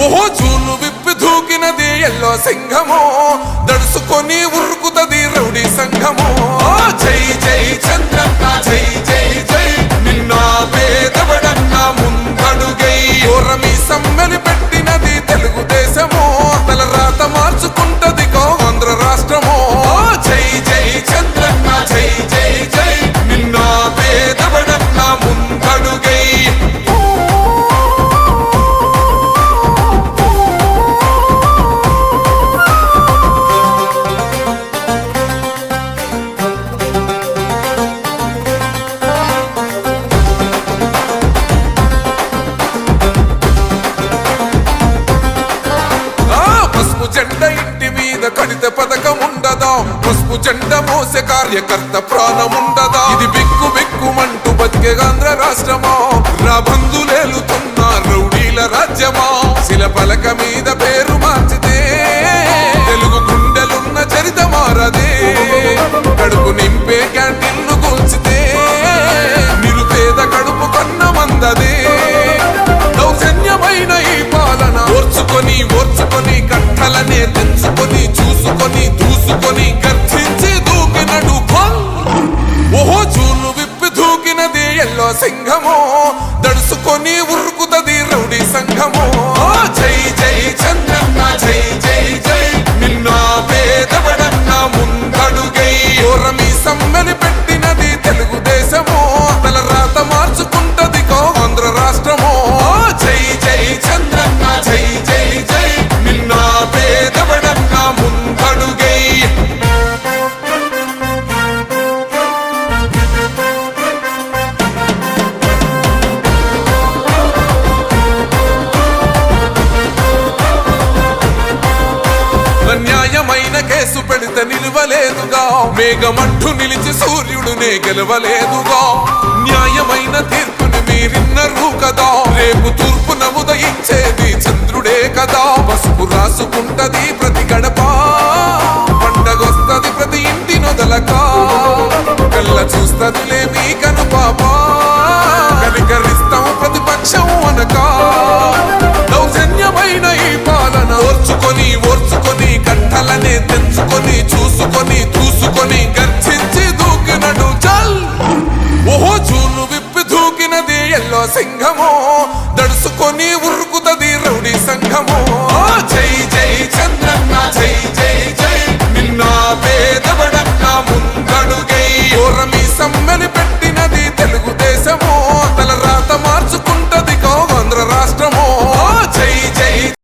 ఓహో జూలు విప్పి దూకినది ఎల్లో సింహమో, దడుసుకొని ఉరుకుతది రౌడీ సంఘమో. జై జై చంద్రన్న జై జై జై, నిన్న పేదవడన్న ముందడుగై. ఓరమి సమ్మెలి పెట్టినది తెలుగుదేశమో, తల రాత మార్చుకుంటది ఆంధ్ర రాష్ట్రమో. జై జై చంద్రన్న జై జై జై, నిన్న పేదవడన్న ముందడుగై. జెండ ఇంటి మీద కడిత పథకం ఉండదా, పసుపు జెండ మోసే కార్యకర్త ప్రాణముండదా. ఇది బిక్కు బిక్కుమంటూ బతికే ఆంధ్ర రాష్ట్రమా, నా బంధులేలుతున్న రౌడీల రాజ్యమా. శిల పలక మీద పేరు మార్చితే తెలుగు గుండెలున్న చరిత మారదే. కడుపు నింపే క్యాంటీన్లు కూల్చితే నిరుపేద కడుపు కన్న మందదే. దౌర్జన్యమైన ఈ పాలన ఓర్చుకొని ఓర్చుకొని కట్టలనే తెంచుకొని చూసుకొని దూసుకొని గర్జించి దూకినడు. ఓహో జూలు విప్పి దూకినది ఎల్లో సింహమో, దడుసుకొని ఉరుకుతది రౌడీ సంఘమో. జై జై చంద్రన్న జై జై జై, నిన్న పేదవడన్న ముందడుగై. ఓరమి సమ్మెలి పెట్టినది తెలుగుదేశమో, తల రాత మార్చుకుంటది ఆంధ్ర రాష్ట్రమో. జై జై చంద్రన్న జై జై జై, నిన్న పేదవడన్న ముందడుగై. న్యాయమైన కేసు పెడితే నిలవలేదుగా, మేఘమంటూ నిలిచి సూర్యుడునే గెలవలేదుగా. న్యాయమైన తీర్పుని మీరిన్నరు కదా, రేపు తూర్పున ఉదయించేది చంద్రుడే కదా. పసుపు రాసుకుంటది ప్రతి గడప, పండగొస్తది ప్రతి ఇంటి నొదలక. కళ్ళ చూస్తదిలే మీ కను పాప, కనికరిస్తాం ప్రతిపక్షం అనక. దౌర్జన్యమైన ఈ పాలన ఓర్చుకొని ఓర్చుకొని కట్టలనే తెంచుకొని చూసుకొని దూసుకొని గర్జించి దూకినడు. చల్ ఓహో జూలు విప్పి దూకినది ఎల్లో సింహమో,